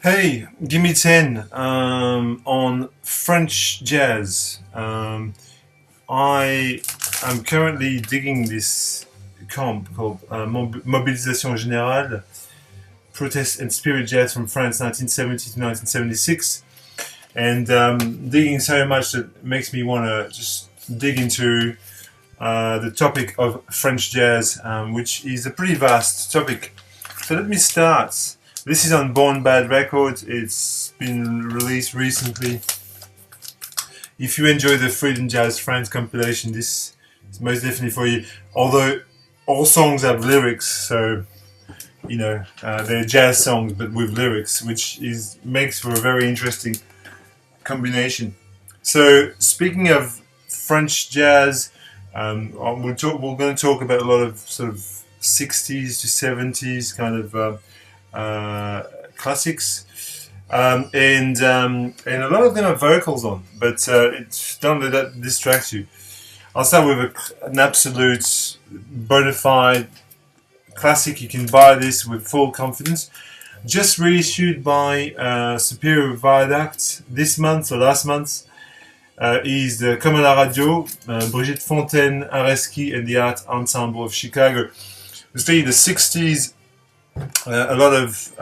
Hey, Gimme 10 on French jazz. I am currently digging this comp called Mobilisation Générale, Protest and Spirit Jazz from France 1970 to 1976. And digging so much that makes me want to just dig into the topic of French jazz, which is a pretty vast topic. So let me start. This is on Born Bad Records. It's been released recently. If you enjoy the Freedom Jazz France compilation, this is most definitely for you. Although all songs have lyrics, so they're jazz songs but with lyrics, which is makes for a very interesting combination. So speaking of French jazz, we're going to talk about a lot of sort of 60s to 70s kind of classics, and a lot of them are vocals on, but don't let that distract you. I'll start with an absolute bona fide classic. You can buy this with full confidence. Just reissued by Superior Viaduct this month or last month. Is the Comme à la Radio, Brigitte Fontaine, Areski, and the Art Ensemble of Chicago. Especially in the 60s, a lot of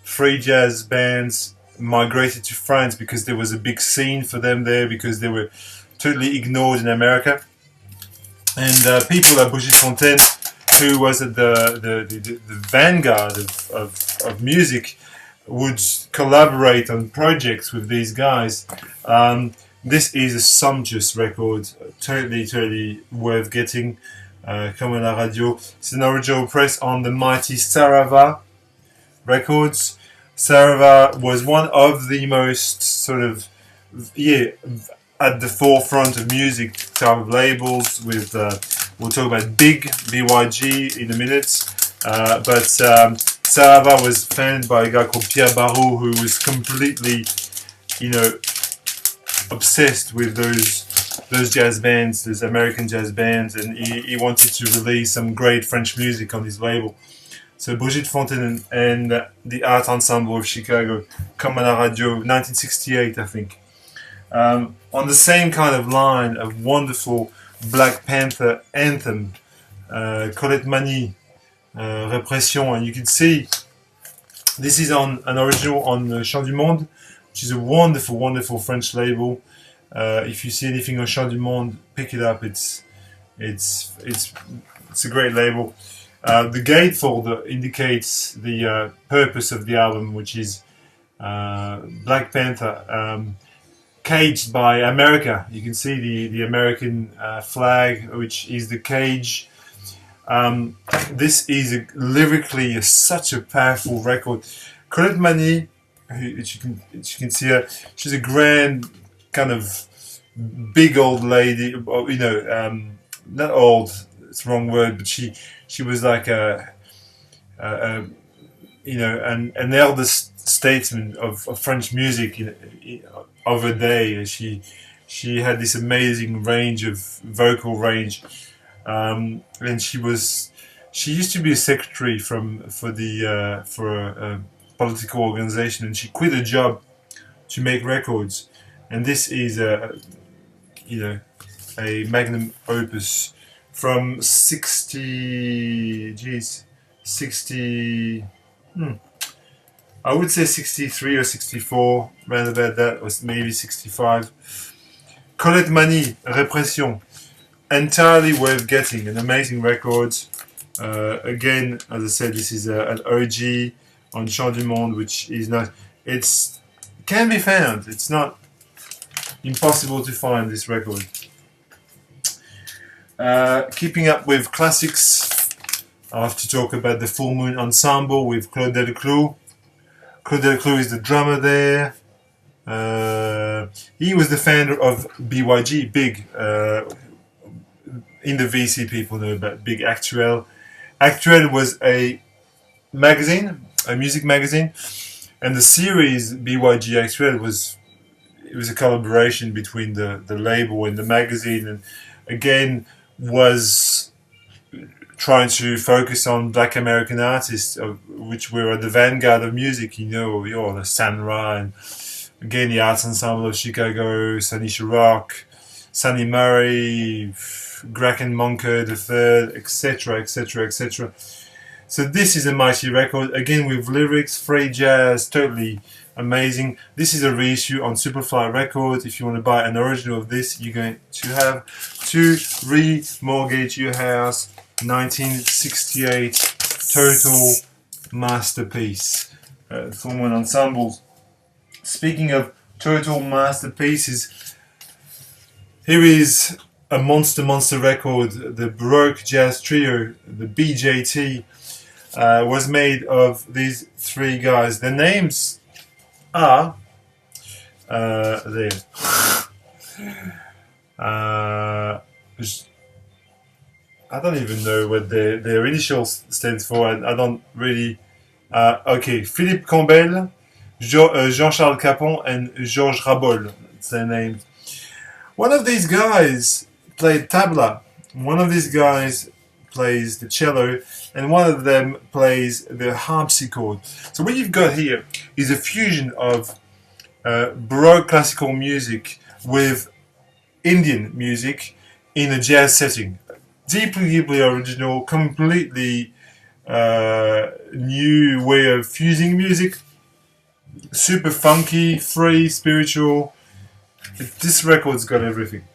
free jazz bands migrated to France because there was a big scene for them there, because they were totally ignored in America. And people like Brigitte Fontaine, who was at the vanguard of music, would collaborate on projects with these guys. This is a sumptuous record, totally worth getting. Comme à la Radio. It's an original press on the mighty Saravah records. Saravah was one of the most sort of at the forefront of music type of labels. With we'll talk about big BYG in a minute, but Saravah was founded by a guy called Pierre Baroque, who was completely, obsessed with those jazz bands, those American jazz bands, and he wanted to release some great French music on his label. So Brigitte Fontaine and the Art Ensemble of Chicago, Comme à la Radio, 1968, I think. On the same kind of line, a wonderful Black Panther anthem, Colette Magny, Répression, and you can see this is on an original on Chant du Monde, which is a wonderful French label. If you see anything on Chant du Monde, pick it up. It's a great label. The gatefold indicates the purpose of the album, which is Black Panther, caged by America. You can see the American flag, which is the cage. This is lyrically such a powerful record. Colette Magny, which you can see her, she's a grand kind of big old lady, not old, it's the wrong word, but she was like an elder statesman of French music of her day. She had this amazing range of vocal range, and she used to be a secretary for a political organization, and she quit her job to make records. And this is a magnum opus from 60, I would say 63 or 64, around about that, or maybe 65. Colette Magny, Répression, entirely worth getting, an amazing record. Again, as I said, this is an OG on Chant du Monde, which is not, can be found, it's not impossible to find this record. Keeping up with classics, I have to talk about the Full Moon Ensemble with Claude Delacroix. Claude Delacroix is the drummer there. He was the founder of BYG, Big. In the VC, people know about Big Actuel. Actuel was a magazine, a music magazine, and the series BYG Actuel was a collaboration between the label and the magazine, and again was trying to focus on Black American artists, which were at the vanguard of music. You know, the Saravah, and again the Arts Ensemble of Chicago, Sonny Sharrock, Sonny Murray, Graken Monker the Third, etc., etc., etc. So this is a mighty record, again with lyrics, free jazz, totally amazing. This is a reissue on Superfly Records. If you want to buy an original of this, you're going to have to remortgage your house. 1968 total masterpiece. Former ensembles. Speaking of total masterpieces, here is a monster record. The Baroque Jazz Trio, the BJT, was made of these three guys. Their names are there. I don't even know what their initials stands for. I don't really. Okay, Philippe Campbell, Jean-Charles Capon, and Georges Rabol. That's their names. One of these guys played tabla. One of these guys plays the cello, and one of them plays the harpsichord. So what you've got here is a fusion of Baroque classical music with Indian music in a jazz setting. Deeply original, completely new way of fusing music. Super funky, free, spiritual. This record's got everything.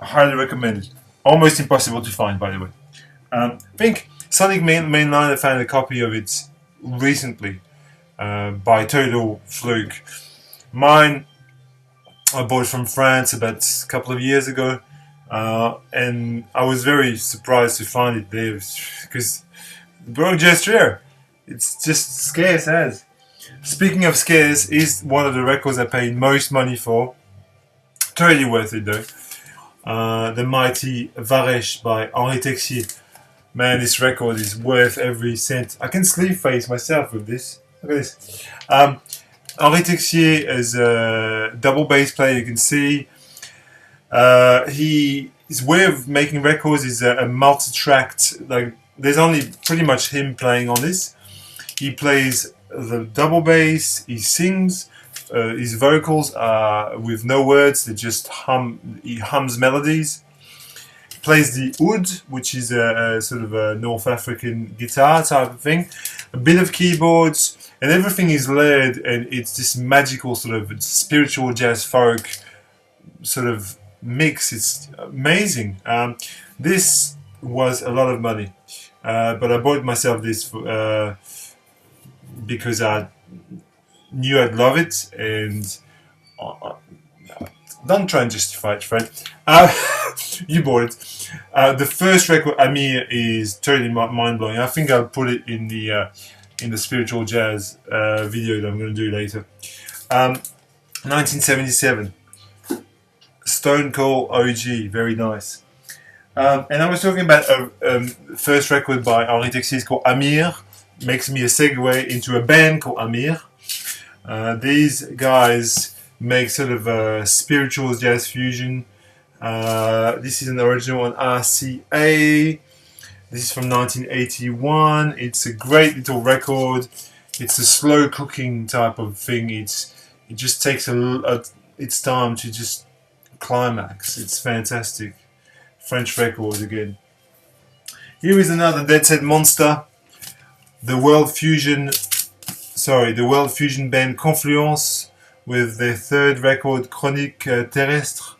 I highly recommend it. Almost impossible to find, by the way. I think Sonic Mainline found a copy of it recently by total fluke. Mine I bought from France about a couple of years ago, and I was very surprised to find it there because the Baroque Jazz Trio, it's just scarce as. Speaking of scarce, is one of the records I paid most money for. Totally worth it though. The mighty Varesh by Henri Texier. Man, this record is worth every cent. I can sleeve face myself with this. Look at this. Henri Texier is a double bass player, you can see. His way of making records is a multi-tracked, like there's only pretty much him playing on this. He plays the double bass, he sings, his vocals are with no words, they just he hums melodies. He plays the oud, which is a sort of a North African guitar type of thing, a bit of keyboards, and everything is layered, and it's this magical sort of spiritual jazz folk sort of mix. It's amazing. This was a lot of money, but I bought myself this for, because I knew I'd love it, and don't try and justify it, Fred. You bought it. The first record, Amir, is totally mind-blowing. I think I'll put it in the spiritual jazz video that I'm going to do later. 1977. Stone Cold OG, very nice. And I was talking about a first record by Henri Texier called Amir. Makes me a segue into a band called Amir. These guys make sort of a spiritual jazz fusion. This is an original on RCA. This is from 1981. It's a great little record. It's a slow cooking type of thing. It just takes its time to just climax. It's fantastic. French record again. Here is another Dead Set monster. The World Fusion band Confluence with their third record Chronique Terrestre.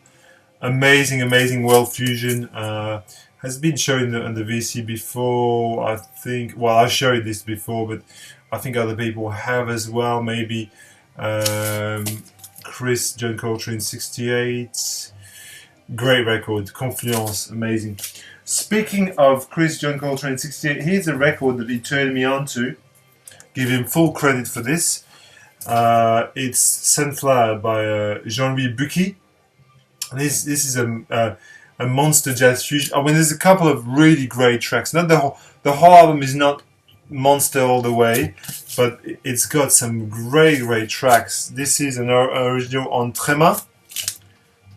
Amazing world fusion. Has been shown on the VC before, I think. Well, I showed this before, but I think other people have as well. Maybe Chris John Coltrane 68. Great record. Confluence, amazing. Speaking of Chris John Coltrane 68, here's a record that he turned me on to. Give him full credit for this. It's Sunflower by Jean-Louis Ponty. This is a monster jazz fusion. I mean, there's a couple of really great tracks. Not the whole album is not monster all the way, but it's got some great tracks. This is an original on Trema,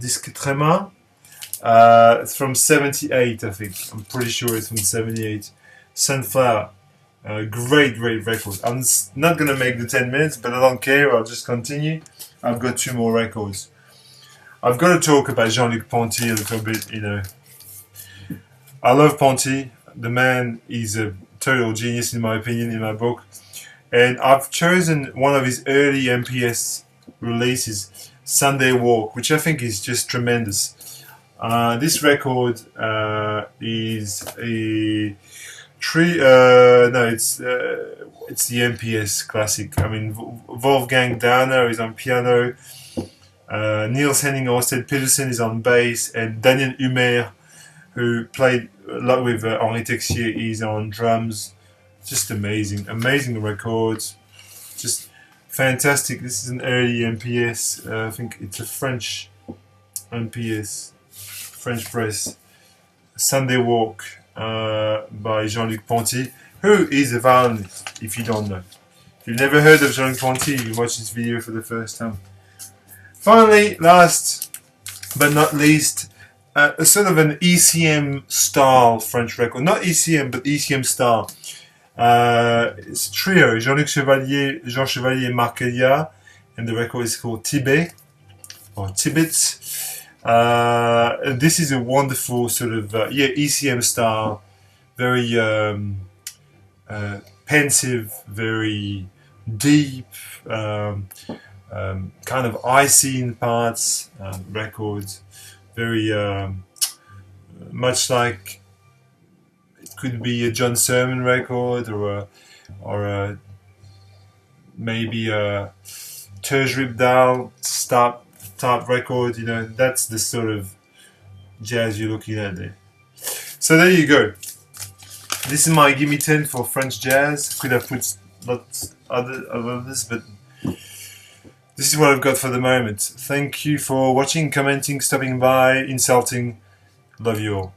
disc Trema. It's from 78, I think. I'm pretty sure it's from 78. Sunflower. Great record. I'm not going to make the 10 minutes, but I don't care. I'll just continue. I've got 2 more records. I've got to talk about Jean-Luc Ponty a little bit, you know. I love Ponty. The man is a total genius in my opinion, in my book. And I've chosen one of his early MPS releases, Sunday Walk, which I think is just tremendous. This record is a it's the MPS classic. I mean, Wolfgang Dahner is on piano, Niels Henning Ørsted Petersen is on bass, and Daniel Humer, who played a lot with Henri Texier, is on drums. Just amazing records, just fantastic. This is an early MPS. I think it's a French MPS, French press. Sunday Walk by Jean-Luc Ponty, who is a violinist, if you don't know. If you've never heard of Jean-Luc Ponty, you watch this video for the first time. Finally, last but not least, a sort of an ECM-style French record. Not ECM, but ECM-style. It's a trio, Jean-Luc Chevalier, Jean Chevalier and Marc Elia, and the record is called Tibet, or Tibet. This is a wonderful sort of, ECM style, very pensive, very deep, kind of icy in parts, records, very much like it could be a John Sermon record, or maybe a Terge Ripdahl type record. You know, that's the sort of jazz you're looking at there. So there you go. This is my Gimme 10 for French jazz. Could have put lots of others, but this is what I've got for the moment. Thank you for watching, commenting, stopping by, insulting. Love you all.